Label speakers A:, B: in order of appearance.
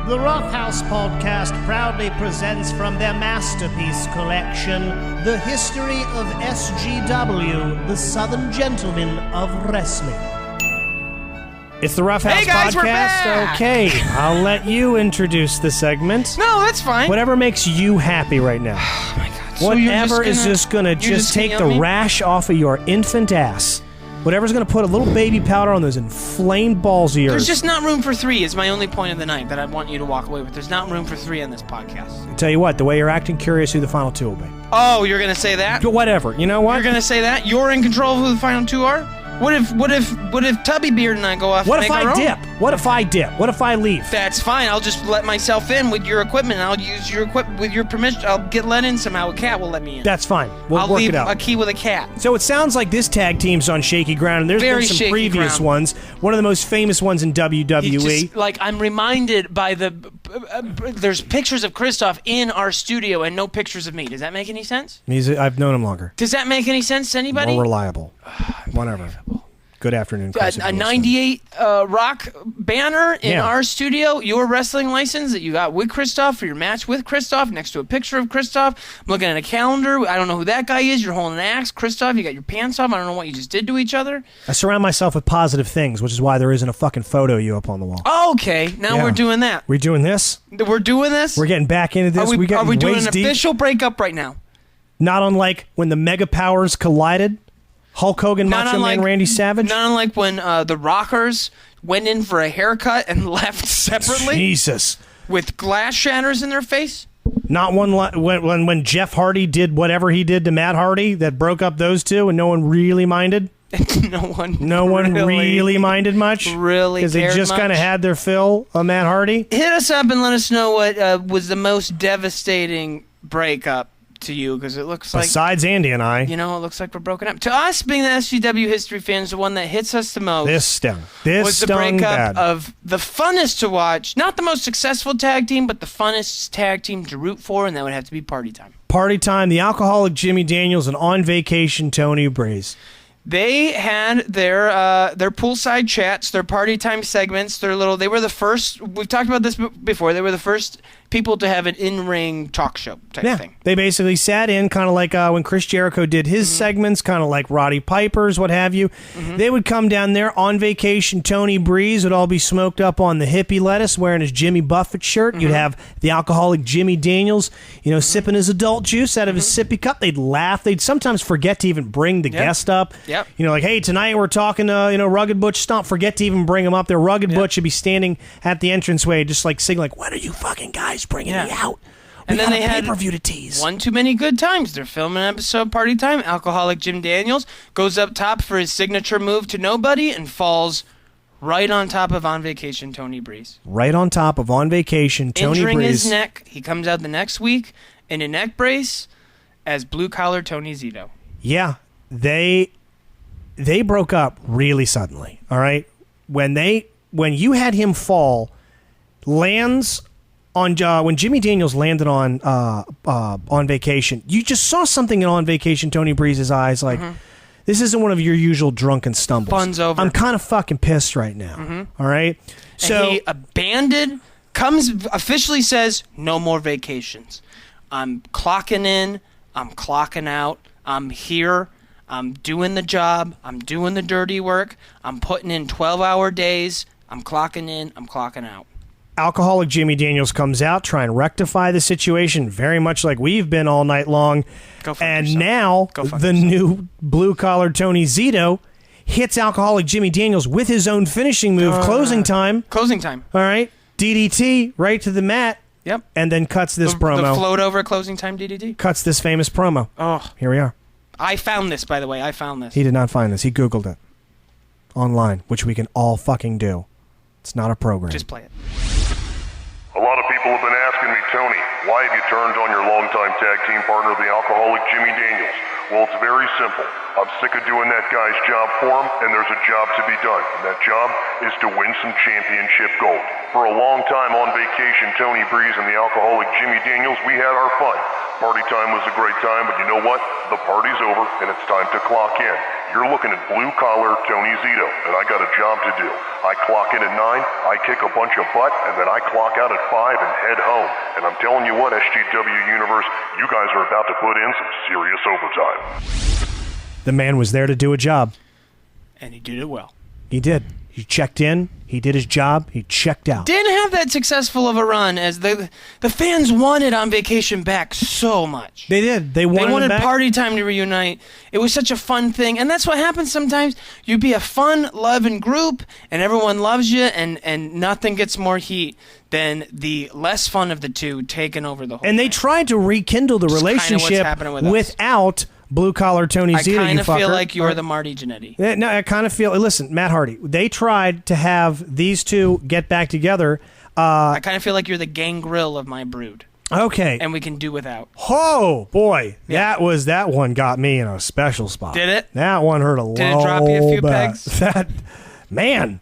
A: The Roughhouse Podcast proudly presents from their masterpiece collection, The History of SGW, the Southern Gentlemen of Wrestling.
B: It's the Roughhouse
C: Hey guys,
B: Podcast.
C: we're back!
B: Okay, I'll let you introduce the segment.
C: No, that's fine.
B: Whatever makes you happy right now.
C: Oh my God. So
B: Whatever is just gonna take the rash off of your infant ass. Whatever's gonna put a little baby powder on those inflamed balls of yours.
C: There's just not room for three is my only point of the night that I want you to walk away with. There's not room for three on this podcast.
B: I'll tell you what, the way you're acting, curious who the final two will be.
C: Oh, you're going to say that?
B: But whatever, you know what?
C: You're going to say that? You're in control of who the final two are? What if Tubby Beard and I go off
B: What
C: and
B: if
C: make our
B: I
C: own?
B: dip? What if I dip? What if I leave?
C: That's fine. I'll just let myself in with your equipment. I'll use your equipment with your permission. I'll get let in somehow. A cat will let me in.
B: That's fine. We'll
C: I'll
B: work
C: leave
B: it out.
C: a key with a cat.
B: So it sounds like this tag team's on shaky ground, and there's
C: Very
B: been some
C: shaky
B: previous
C: ground.
B: ones. One of the most famous ones in WWE.
C: He's just, like, I'm reminded by there's pictures of Christoph in our studio and no pictures of me. Does that make any sense?
B: I've known him longer.
C: Does that make any sense to anybody?
B: More reliable. Whatever. Good afternoon, Chris.
C: A 98 rock banner in
B: Yeah.
C: our studio, your wrestling license that you got with Christoph for your match with Christoph, next to a picture of Christoph. I'm looking at a calendar. I don't know who that guy is. You're holding an axe. Christoph, you got your pants off. I don't know what you just did to each other.
B: I surround myself with positive things, which is why there isn't a fucking photo of you up on the wall.
C: Okay, now
B: Yeah.
C: we're doing that.
B: We doing this?
C: We're doing this?
B: We're getting back into this.
C: Are we doing
B: waist
C: an
B: deep.
C: official breakup right now?
B: Not unlike when the mega powers collided. Hulk Hogan, Macho Man, Randy Savage.
C: Not unlike when the Rockers went in for a haircut and left separately
B: Jesus.
C: with glass shatters in their face.
B: Not one when Jeff Hardy did whatever he did to Matt Hardy that broke up those two, and no one really minded.
C: No one
B: really minded much.
C: Really
B: because they
C: cared
B: just kind of
C: much?
B: had their fill of Matt Hardy.
C: Hit us up and let us know what was the most devastating breakup to you, because it looks like,
B: Besides Andy and I,
C: it looks like we're broken up. To us, being the SGW history fans, the one that hits us the most
B: this stung.
C: was the breakup
B: Bad.
C: of the funnest to watch, not the most successful tag team, but the funnest tag team to root for, and that would have to be Party Time.
B: Party Time, the alcoholic Jimmy Daniels, and On Vacation Tony Breeze.
C: They had their poolside chats, their Party Time segments, they were the first, we've talked about this before, they were the first people to have an in-ring talk show type thing.
B: They basically sat in kind of like when Chris Jericho did his segments, kind of like Roddy Piper's, what have you. They would come down there. On Vacation Tony Breeze would all be smoked up on the hippie lettuce wearing his Jimmy Buffett shirt. You'd have the alcoholic Jimmy Daniels, sipping his adult juice out of his sippy cup. They'd laugh. They'd sometimes forget to even bring the guest up.
C: Yep.
B: Like, hey, tonight we're talking to, Rugged Butch Stomp. Forget to even bring him up there. Rugged Butch should be standing at the entranceway just like singing like, when are you fucking guys bringing me out?
C: And then they had
B: pay-per-view to tease.
C: one too many good times. They're filming an episode of Party Time. Alcoholic Jim Daniels goes up top for his signature move to nobody and falls right on top of On Vacation Tony Breeze.
B: Right on top of On Vacation Tony
C: Injuring
B: Breeze.
C: his neck. He comes out the next week in a neck brace as Blue Collar Tony Zito.
B: Yeah, they broke up really suddenly. All right, when you had him fall, lands on when Jimmy Daniels landed on Vacation, you just saw something in On Vacation Tony Breeze's eyes like. This isn't one of your usual drunken stumbles.
C: Fun's over.
B: I'm kind of fucking pissed right now. All right,
C: So he abandoned, officially says, no more vacations. I'm clocking in. I'm clocking out. I'm here. I'm doing the job. I'm doing the dirty work. I'm putting in 12-hour days. I'm clocking in. I'm clocking out.
B: alcoholic Jimmy Daniels comes out, try and rectify the situation, very much like we've been all night long. And now the new blue-collar Tony Zito hits alcoholic Jimmy Daniels with his own finishing move, closing time.
C: Closing time.
B: All right. DDT right to the mat.
C: Yep.
B: And then cuts this promo.
C: The float over closing time DDT.
B: Cuts this famous promo.
C: Oh.
B: Here we are.
C: I found this, by the way. I found this.
B: He did not find this. He Googled it. Online, which we can all fucking do. It's not a program.
C: Just play it.
D: A lot of people have been asking me, Tony, why have you turned on your longtime tag team partner, the alcoholic Jimmy Daniels? Well, it's very simple. I'm sick of doing that guy's job for him, and there's a job to be done. And that job is to win some championship gold. For a long time on vacation, Tony Breeze and the alcoholic Jimmy Daniels, we had our fun. Party time was a great time, but you know what? The party's over, and it's time to clock in. you're looking at blue-collar Tony Zito, and I got a job to do. I clock in at 9, I kick a bunch of butt, and then I clock out at 5 and head home. And I'm telling you what, SGW Universe, you guys are about to put in some serious overtime.
B: The man was there to do a job.
C: And he did it well.
B: He did. He checked in. He did his job. He checked out.
C: Didn't have that successful of a run as the fans wanted On Vacation back so much.
B: They did. They wanted back.
C: Party time to reunite. It was such a fun thing, and that's what happens sometimes. You be a fun, loving group, and everyone loves you, and nothing gets more heat than the less fun of the two taking over the whole
B: And they
C: thing.
B: tried to rekindle the
C: It's kinda what's
B: relationship
C: happening with us.
B: without blue-collar Tony Zito,
C: I kind
B: you
C: of feel
B: fucker.
C: like you're the Marty Jannetty.
B: Yeah, no, I kind of feel... Listen, Matt Hardy, they tried to have these two get back together.
C: I kind of feel like you're the Gangrel of my brood,
B: Okay.
C: and we can do without.
B: Oh, boy. That one got me in a special spot.
C: Did it?
B: That one hurt a lot.
C: Did it drop you a few pegs?
B: Man,